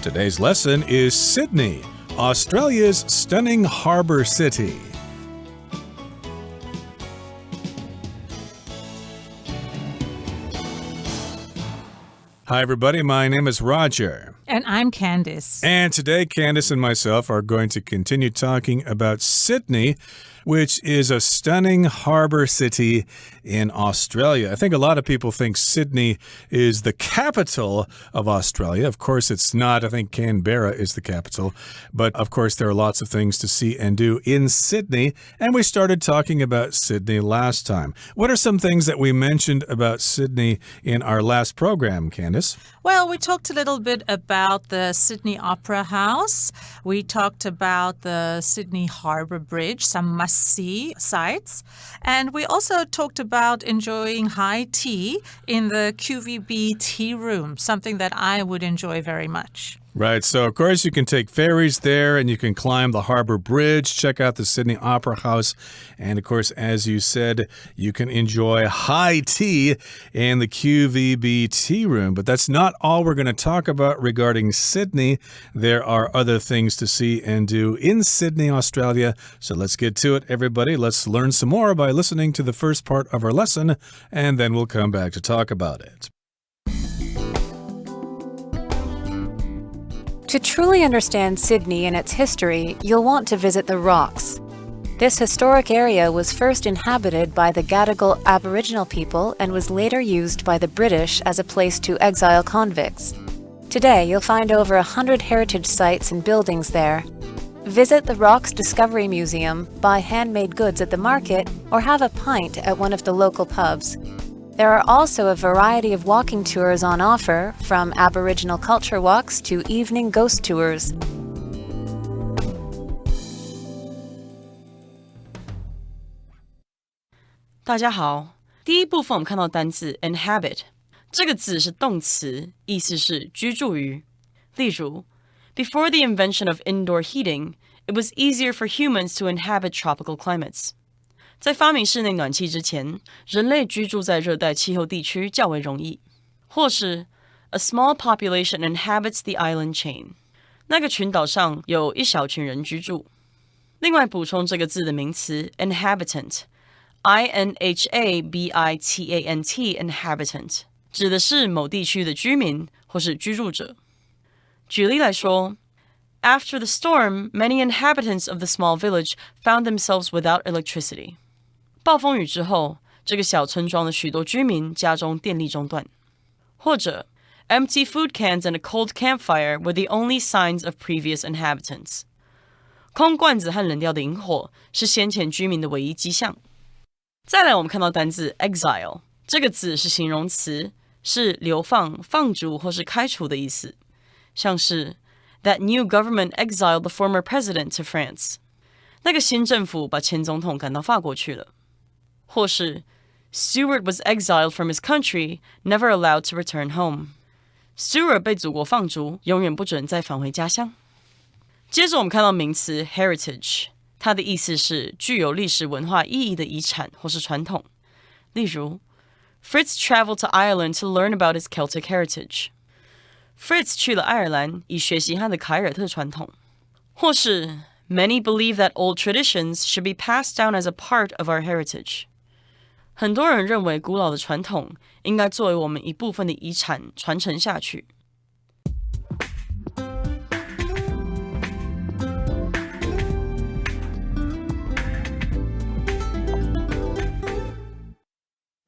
Today's lesson is Sydney, Australia's stunning harbour city. Hi, everybody. My name is Roger. And I'm Candice. And today, Candice and myself are going to continue talking about Sydney, which is a stunning harbour city in Australia. I think a lot of people think Sydney is the capital of Australia. Of course, it's not. I think Canberra is the capital. But, of course, there are lots of things to see and do in Sydney. And we started talking about Sydney last time. What are some things that we mentioned about Sydney in our last program, Candice? Well, we talked a little bit about the Sydney Opera House. We talked about the Sydney Harbour Bridge, some must-see sites. And we also talked about enjoying high tea in the QVB tea room, something that I would enjoy very much. Right, so of course you can take ferries there and you can climb the Harbour Bridge, check out the Sydney Opera House, and of course, as you said, you can enjoy high tea in the QVB tea room. But that's not all we're going to talk about regarding Sydney. There are other things to see and do in Sydney, Australia. So let's get to it, everybody. Let's learn some more by listening to the first part of our lesson, and then we'll come back to talk about it. To truly understand Sydney and its history, you'll want to visit the Rocks. This historic area was first inhabited by the Gadigal Aboriginal people and was later used by the British as a place to exile convicts. Today, you'll find over 100 heritage sites and buildings there. Visit the Rocks Discovery Museum, buy handmade goods at the market, or have a pint at one of the local pubs. There are also a variety of walking tours on offer, from Aboriginal culture walks to evening ghost tours. 大家好，第一部分我们看到单字 inhabit， 这个字是动词，意思是居住于。例如 Before the invention of indoor heating, it was easier for humans to inhabit tropical climates. 在发明室内暖气之前，人类居住在热带气候地区较为容易。或是 A small population inhabits the island chain. 那个群岛上有一小群人居住。另外补充这个字的名词 inhabitant, I-N-H-A-B-I-T-A-N-T, inhabitant, 指的是某地区的居民或是居住者。举例来说After the storm, many inhabitants of the small village found themselves without electricity. 暴风雨之后，这个小村庄的许多居民家中电力中断。或者 Empty food cans and a cold campfire were the only signs of previous inhabitants. 空罐子和冷掉的萤火是先前居民的唯一迹象。再来，我们看到单字 exile， 这个字是形容词，是流放、放逐或是开除的意思，像是That new government exiled the former president to France. 那个新政府把前总统赶到法国去了。或是 Stewart was exiled from his country, never allowed to return home. Stewart 被祖国放逐，永远不准再返回家乡。接着我们看到名词 heritage， 它的意思是具有历史文化意义的遗产或是传统。例如 Fritz traveled to Ireland to learn about his Celtic heritage. Fritz 去了爱尔兰以学习他的凯尔特传统。或是 Many believe that old traditions should be passed down as a part of our heritage. 很多人认为古老的传统应该作为我们一部分的遗产传承下去。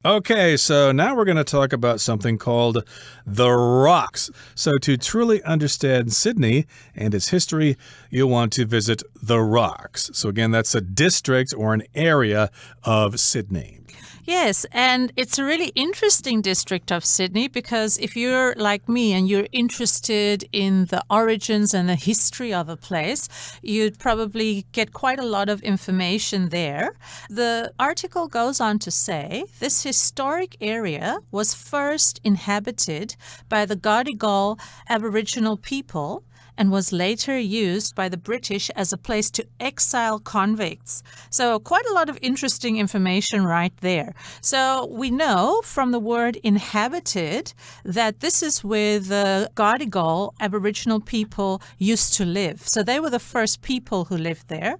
Okay, so now we're going to talk about something called the Rocks. So to truly understand Sydney and its history, you'll want to visit the Rocks. So again, that's a district or an area of Sydney. Yes, and it's a really interesting district of Sydney because if you're like me and you're interested in the origins and the history of a place, you'd probably get quite a lot of information there. The article goes on to say this historic area was first inhabited by the Gadigal Aboriginal people and was later used by the British as a place to exile convicts. So quite a lot of interesting information right there. So we know from the word inhabited that this is where the Gadigal Aboriginal people used to live. So they were the first people who lived there,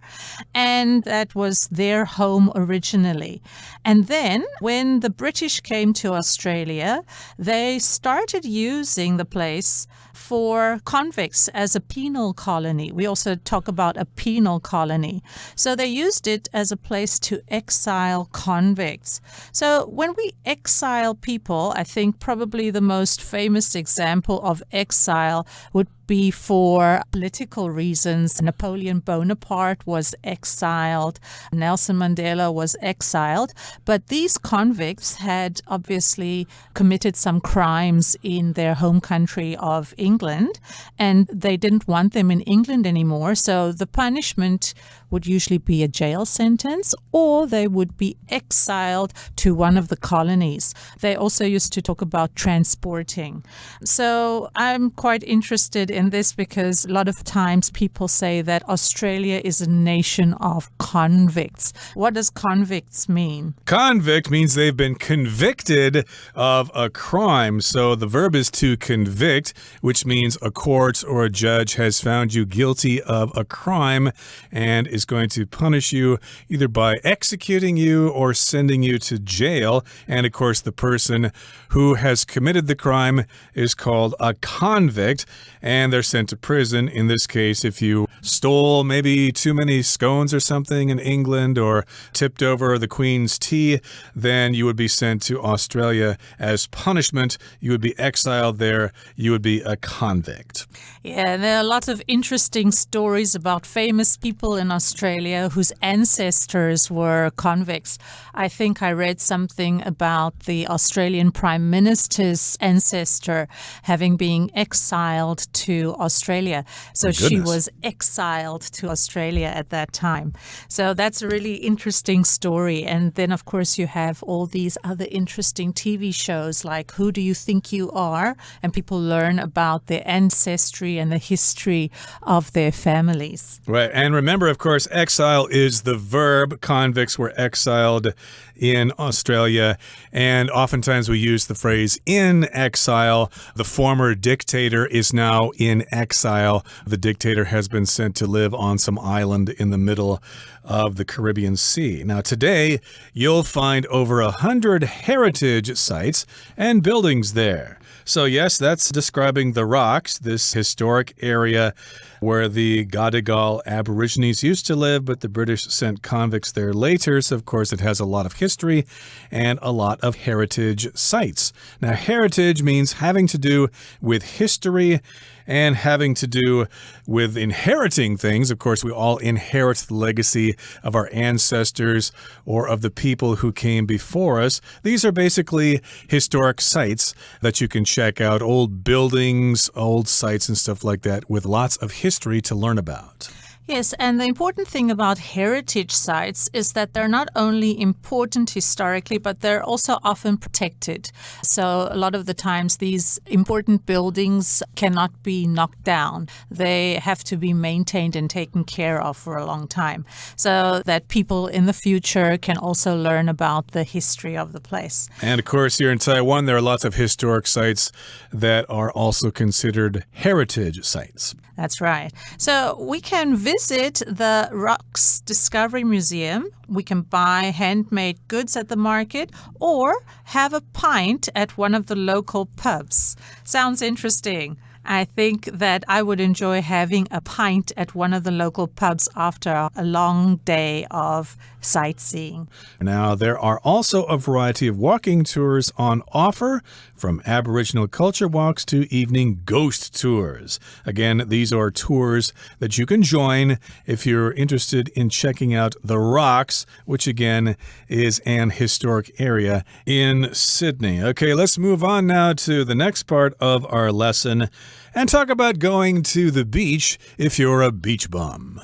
and that was their home originally. And then when the British came to Australia, they started using the place for convicts as a penal colony. We also talk about a penal colony. So they used it as a place to exile convicts. So when we exile people, I think probably the most famous example of exile would be for political reasons. Napoleon Bonaparte was exiled. Nelson Mandela was exiled. But these convicts had obviously committed some crimes in their home country of England, and they didn't want them in England anymore. So the punishment would usually be a jail sentence, or they would be exiled to one of the colonies. They also used to talk about transporting. So I'm quite interested in this because a lot of times people say that Australia is a nation of convicts. What does convicts mean? Convict means they've been convicted of a crime. So the verb is to convict, which means a court or a judge has found you guilty of a crime and is going to punish you either by executing you or sending you to jail. And of course, the person who has committed the crime is called a convict, and they're sent to prison. In this case, if you stole maybe too many scones or something in England or tipped over the Queen's tea, then you would be sent to Australia as punishment. You would be exiled there. You would be a convict. Yeah, there are lots of interesting stories about famous people in Australia whose ancestors were convicts. I think I read something about the Australian Prime Minister's ancestor having been exiled to Australia. So she was exiled to Australia at that time. So that's a really interesting story. And then, of course, you have all these other interesting TV shows like Who Do You Think You Are? And people learn about their ancestry and the history of their families. Right. And remember, of course, exile is the verb. Convicts were exiled in Australia. And oftentimes we use the phrase in exile. The former dictator is now in exile. The dictator has been sent to live on some island in the middle of the Caribbean Sea. Now, today, you'll find over 100 heritage sites and buildings there. So yes, that's describing the Rocks, this historic area where the Gadigal Aborigines used to live, but the British sent convicts there later. So, of course, it has a lot of history and a lot of heritage sites. Now, heritage means having to do with history and having to do with inheriting things. Of course, we all inherit the legacy of our ancestors or of the people who came before us. These are basically historic sites that you can check out, old buildings, old sites and stuff like that with lots of history to learn about. Yes, and the important thing about heritage sites is that they're not only important historically, but they're also often protected. So a lot of the times these important buildings cannot be knocked down. They have to be maintained and taken care of for a long time so that people in the future can also learn about the history of the place. And of course, here in Taiwan, there are lots of historic sites that are also considered heritage sites. That's right. So we can visit the Rocks Discovery Museum. We can buy handmade goods at the market or have a pint at one of the local pubs. Sounds interesting. I think that I would enjoy having a pint at one of the local pubs after a long day of sightseeing. Now, there are also a variety of walking tours on offer, from Aboriginal culture walks to evening ghost tours. Again, these are tours that you can join if you're interested in checking out the Rocks, which again is an historic area in Sydney. Okay, let's move on now to the next part of our lesson and talk about going to the beach if you're a beach bum.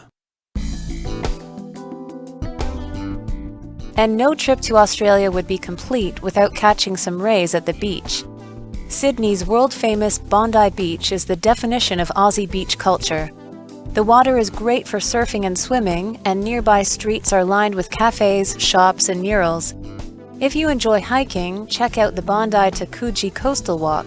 And no trip to Australia would be complete without catching some rays at the beach. Sydney's world-famous Bondi Beach is the definition of Aussie beach culture. The water is great for surfing and swimming, and nearby streets are lined with cafes, shops, and murals. If you enjoy hiking, check out the Bondi to Coogee Coastal Walk.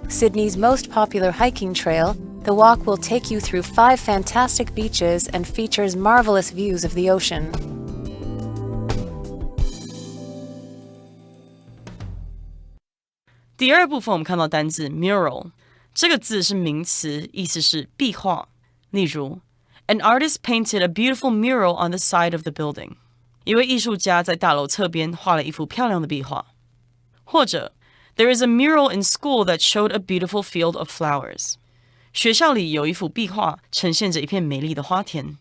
Sydney's most popular hiking trail, the walk will take you through 5 fantastic beaches and features marvelous views of the ocean. 第二部分我们看到单字 mural， 这个字是名词，意思是壁画。例如 An artist painted a beautiful mural on the side of the building. 一位艺术家在大楼侧边画了一幅漂亮的壁画。或者 There is a mural in school that showed a beautiful field of flowers. 学校里有一幅壁画，呈现着一片美丽的花田。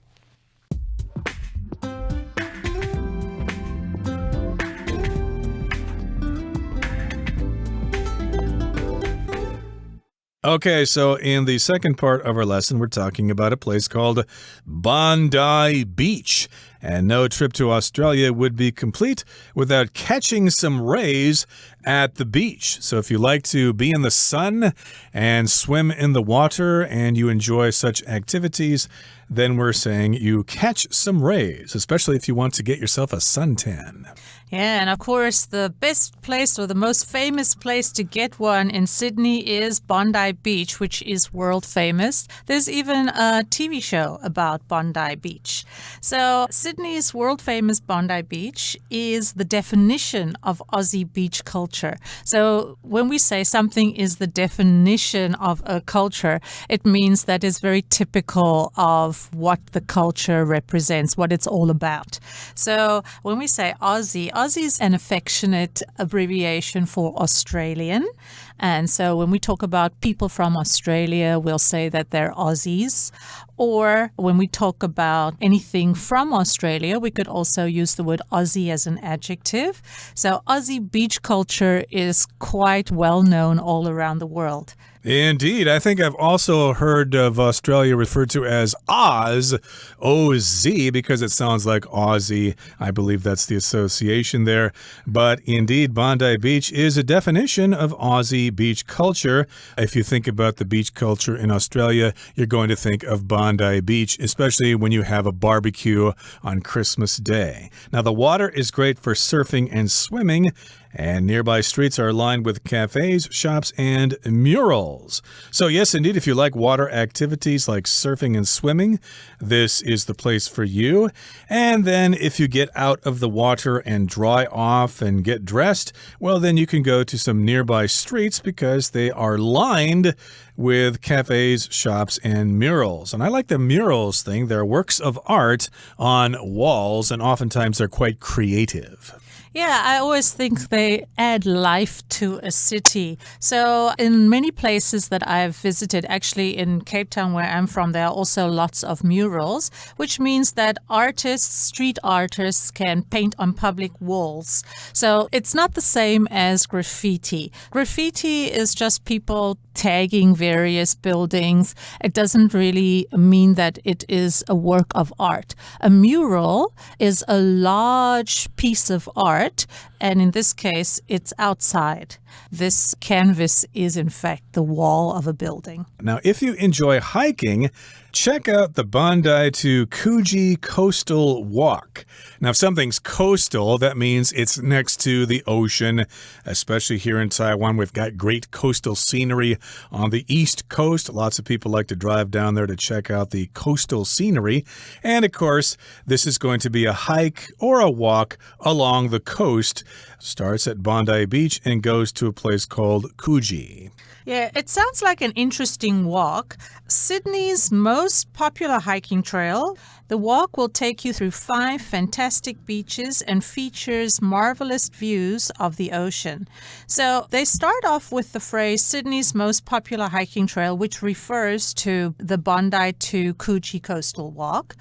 Okay, so in the second part of our lesson, we're talking about a place called Bondi Beach. And no trip to Australia would be complete without catching some rays at the beach. So if you like to be in the sun and swim in the water and you enjoy such activities, then we're saying you catch some rays, especially if you want to get yourself a suntan. Yeah, and of course, the best place or the most famous place to get one in Sydney is Bondi Beach, which is world famous. There's even a TV show about Bondi Beach. So Sydney's world famous Bondi Beach is the definition of Aussie beach culture. So when we say something is the definition of a culture, it means that it's very typical of what the culture represents, what it's all about. So when we say Aussie is an affectionate abbreviation for Australian. And so when we talk about people from Australia, we'll say that they're Aussies. Or when we talk about anything from Australia, we could also use the word Aussie as an adjective. So Aussie beach culture is quite well known all around the world. Indeed. I think I've also heard of Australia referred to as Oz, O-Z, because it sounds like Aussie. I believe that's the association there. But indeed, Bondi Beach is a definition of Aussie beach culture. If you think about the beach culture in Australia, you're going to think of Bondi Beach, especially when you have a barbecue on Christmas Day. Now, the water is great for surfing and swimming, and nearby streets are lined with cafes, shops, and murals. So yes, indeed, if you like water activities like surfing and swimming, this is the place for you. And then if you get out of the water and dry off and get dressed, well, then you can go to some nearby streets because they are lined with cafes, shops, and murals. And I like the murals thing. They're works of art on walls, and oftentimes they're quite creative. Yeah, I always think they add life to a city. So in many places that I've visited, actually in Cape Town where I'm from, there are also lots of murals, which means that artists, street artists, can paint on public walls. So it's not the same as graffiti. Graffiti is just people tagging various buildings. It doesn't really mean that it is a work of art. A mural is a large piece of art, and in this case, it's outside. This canvas is, in fact, the wall of a building. Now, if you enjoy hiking, check out the Bondi to Coogee Coastal Walk. Now, if something's coastal, that means it's next to the ocean, especially here in Taiwan. We've got great coastal scenery on the east coast. Lots of people like to drive down there to check out the coastal scenery. And, of course, this is going to be a hike or a walk along the coast. Starts at Bondi Beach and goes to a place called Coogee. Yeah, it sounds like an interesting walk. Sydney's most popular hiking trail. The walk will take you through 5 fantastic beaches and features marvelous views of the ocean. So they start off with the phrase Sydney's most popular hiking trail, which refers to the Bondi to Coogee Coastal Walk.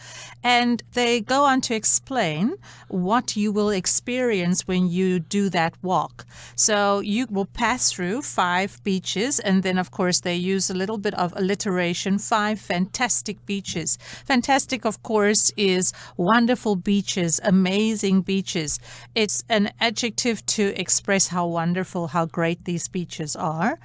And they go on to explain what you will experience when you do that walk. So you will pass through 5 beaches beaches, and then, of course, they use a little bit of alliteration, 5 fantastic beaches. Fantastic, of course, is wonderful beaches, amazing beaches. It's an adjective to express how wonderful, how great these beaches are.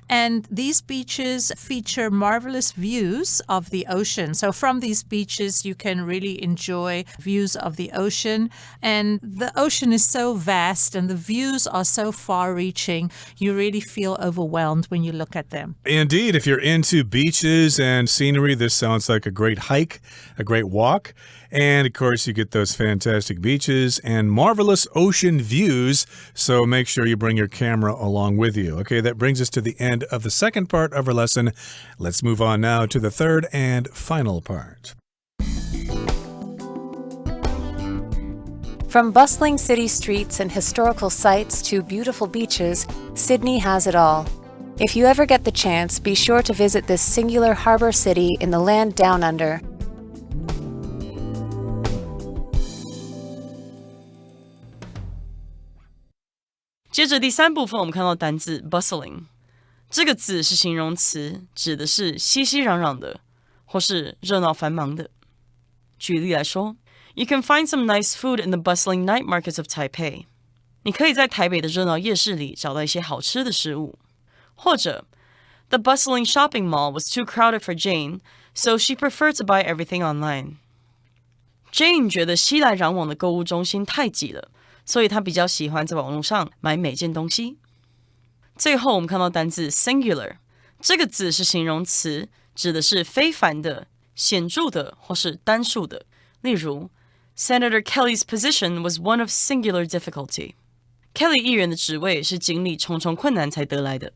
And these beaches feature marvelous views of the ocean. So from these beaches, you can really enjoy views of the ocean. And the ocean is so vast and the views are so far-reaching, you really feel overwhelmed when you look at them. Indeed, if you're into beaches and scenery, this sounds like a great hike, a great walk. And, of course, you get those fantastic beaches and marvelous ocean views, so make sure you bring your camera along with you. Okay, that brings us to the end of the second part of our lesson. Let's move on now to the third and final part. From bustling city streets and historical sites to beautiful beaches, Sydney has it all. If you ever get the chance, be sure to visit this singular harbor city in the land down under. 接着第三部分，我们看到单字 bustling。这个字是形容词，指的是熙熙攘攘的，或是热闹繁忙的。举例来说 ，You can find some nice food in the bustling night markets of Taipei。你可以在台北的热闹夜市里找到一些好吃的食物。或者 The bustling shopping mall was too crowded for Jane, so she preferred to buy everything online. Jane 觉得熙来攘往的购物中心太挤了，所以她比较喜欢在网络上买每件东西。最后我们看到单字 singular， 这个字是形容词，指的是非凡的、显著的或是单数的。例如 Senator Kelly's position was one of singular difficulty. Kelly 议员的职位是经历重重困难才得来的。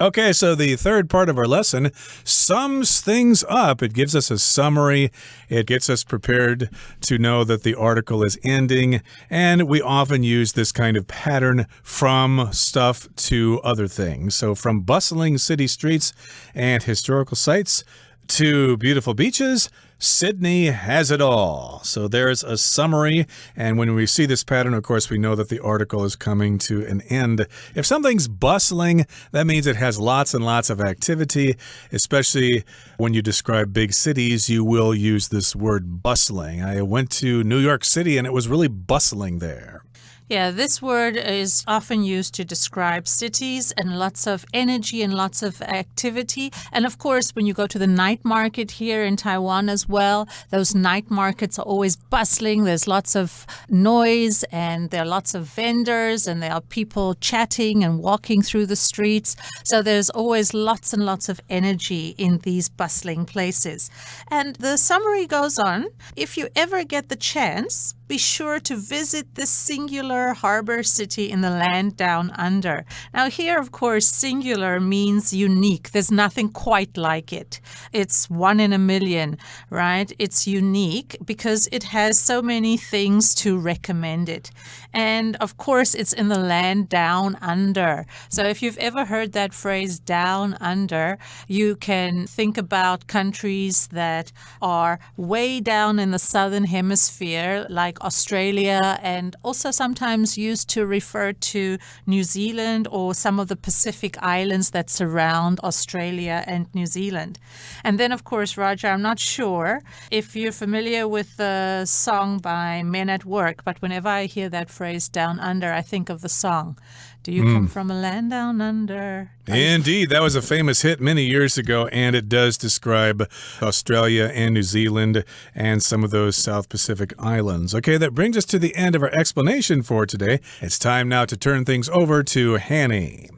Okay, so the third part of our lesson sums things up. It gives us a summary. It gets us prepared to know that the article is ending. And we often use this kind of pattern from stuff to other things. So from bustling city streets and historical sites to beautiful beaches, Sydney has it all. So there's a summary, and when we see this pattern, of course, we know that the article is coming to an end. If something's bustling, that means it has lots and lots of activity, especially when you describe big cities, you will use this word bustling. I went to New York City, and it was really bustling there. Yeah, this word is often used to describe cities and lots of energy and lots of activity. And of course, when you go to the night market here in Taiwan as well, those night markets are always bustling. There's lots of noise and there are lots of vendors and there are people chatting and walking through the streets. So there's always lots and lots of energy in these bustling places. And the summary goes on. If you ever get the chance, be sure to visit this singular harbor city in the land down under. Now here, of course, singular means unique. There's nothing quite like it. It's one in a million, right? It's unique because it has so many things to recommend it. And of course, it's in the land down under. So if you've ever heard that phrase down under, you can think about countries that are way down in the southern hemisphere, like Australia, and also sometimes used to refer to New Zealand or some of the Pacific islands that surround Australia and New Zealand. And then, of course, Roger, I'm not sure if you're familiar with the song by Men at Work, but whenever I hear that phrase down under, I think of the song. Do you come from a land down under? Indeed, that was a famous hit many years ago, and it does describe Australia and New Zealand and some of those South Pacific islands. Okay, that brings us to the end of our explanation for today. It's time now to turn things over to Hanny.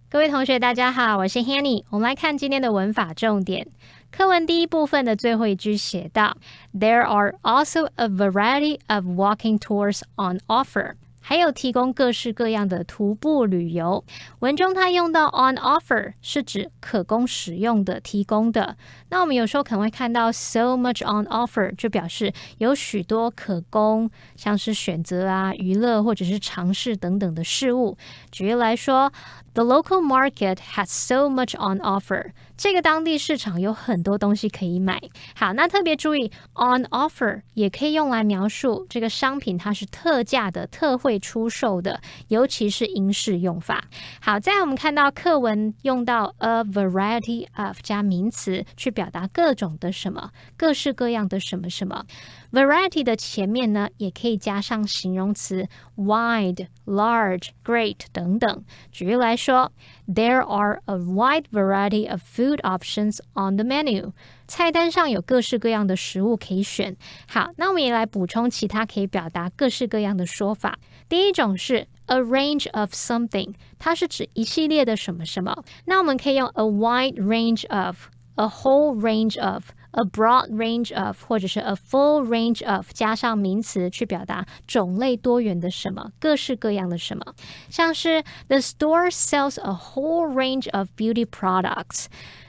Hello 各位同学大家好，我是 Hanny。 我们来看今天的文法重点。课文第一部分的最后一句写道 There are also a variety of walking tours on offer. 还有提供各式各样的徒步旅游。文中它用到 on offer 是指可供使用的、提供的。那我们有时候可能会看到 so much on offer 就表示有许多可供，像是选择啊、娱乐或者是尝试等等的事物。举例来说，The local market has so much on offer. 这个当地市场有很多东西可以买。好，那特别注意 on offer 也可以用来描述这个商品它是特价的、特惠出售的，尤其是英式用法。好，再来我们看到课文用到 a variety of 加名词去表达各种的什么，各式各样的什么什么。Variety 的前面呢，也可以加上形容词 wide, large, great 等等。举例来说 There are a wide variety of food options on the menu. 菜单上有各式各样的食物可以选。好，那我们也来补充其他可以表达各式各样的说法。第一种是 a range of something, 它是指一系列的什么什么。那我们可以用 a wide range of, a whole range of,A broad range of 或者是 a full range of 加上名词去表达种类多元的什么，各式各样的什么。像是 The store sells a whole range of beauty products.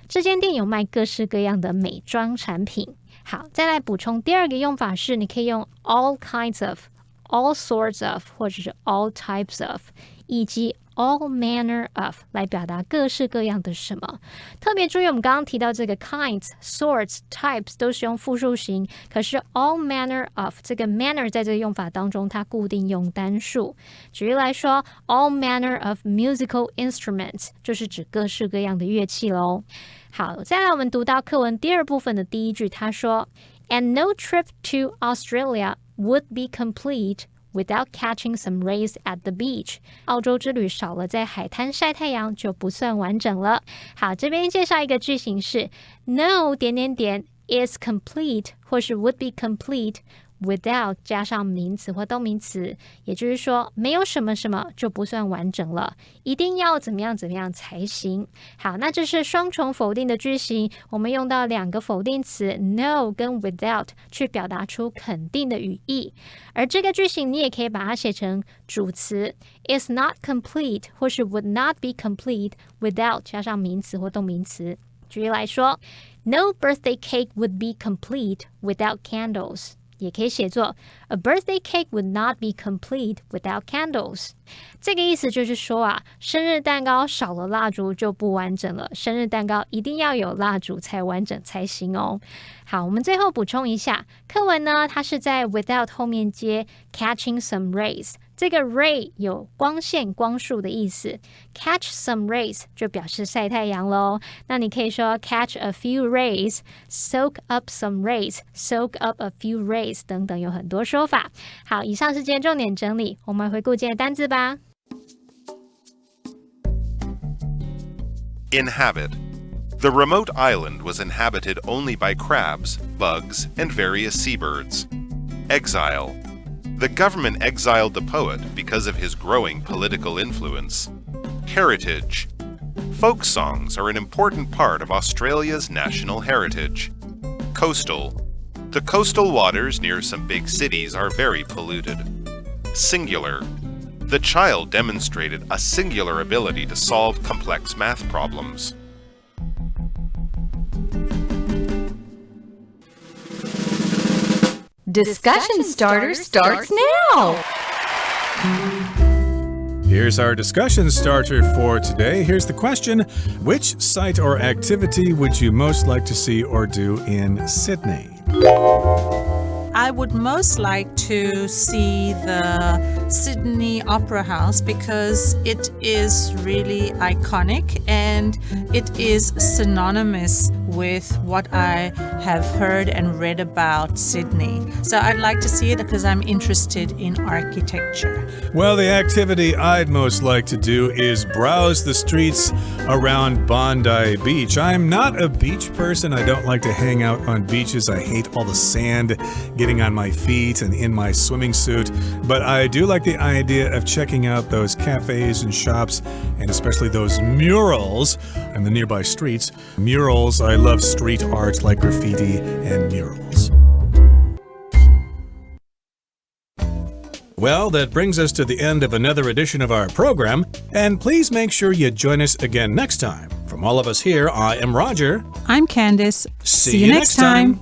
这间店有卖各式各样的美妆产品。好，再来补充第二个用法是，你可以用 all kinds of, all sorts of 或者是 all types of 以及all manner of 来表达各式各样的什么。特别注意我们刚刚提到这个 kinds, sorts, types 都是用复数形，可是 all manner of 这个 manner 在这个用法当中它固定用单数。举例来说 all manner of musical instruments 就是指各式各样的乐器咯。好，再来我们读到课文第二部分的第一句，他说 And no trip to Australia would be complete without catching some rays at the beach. 澳洲之旅少了在海滩晒太阳就不算完整了。好，这边介绍一个句型是 No ... is complete 或是 would be complete without 加上名词或动名词，也就是说没有什么什么就不算完整了，一定要怎么样怎么样才行。好，那这是双重否定的句型，我们用到两个否定词 no 跟 without 去表达出肯定的语义。而这个句型你也可以把它写成主词 is not complete 或是 would not be complete without 加上名词或动名词。举例来说 No birthday cake would be complete without candles，也可以写作 A birthday cake would not be complete without candles。 这个意思就是说啊，生日蛋糕少了蜡烛就不完整了，生日蛋糕一定要有蜡烛才完整才行哦。好，我们最后补充一下，课文呢，它是在 without 后面接 catching some rays， 这个 ray 有光线光束的意思， catch some rays 就表示晒太阳咯。那你可以说 catch a few rays, soak up some rays, soak up a few rays 等等，有很多说法。好，以上是今天重点整理，我们回顾今天的单字吧。Inhabit. The remote island was inhabited only by crabs, bugs, and various seabirds. Exile. The government exiled the poet because of his growing political influence. Heritage. Folk songs are an important part of Australia's national heritage. Coastal. The coastal waters near some big cities are very polluted. Singular. The child demonstrated a singular ability to solve complex math problems. Discussion Starter starts now! Here's our discussion starter for today. Here's the question. Which site or activity would you most like to see or do in Sydney? I would most like to see the Sydney Opera House because it is really iconic and it is synonymous with what I have heard and read about Sydney. So I'd like to see it because I'm interested in architecture. Well, the activity I'd most like to do is browse the streets around Bondi Beach. I'm not a beach person. I don't like to hang out on beaches. I hate all the sand getting on my feet and in my swimming suit. But I do like the idea of checking out those cafes and shops, and especially those murals in the nearby streets. Murals, I love street art like graffiti and murals. Well, that brings us to the end of another edition of our program, and please make sure you join us again next time. From all of us here, I am Roger. I'm Candice. See you next time.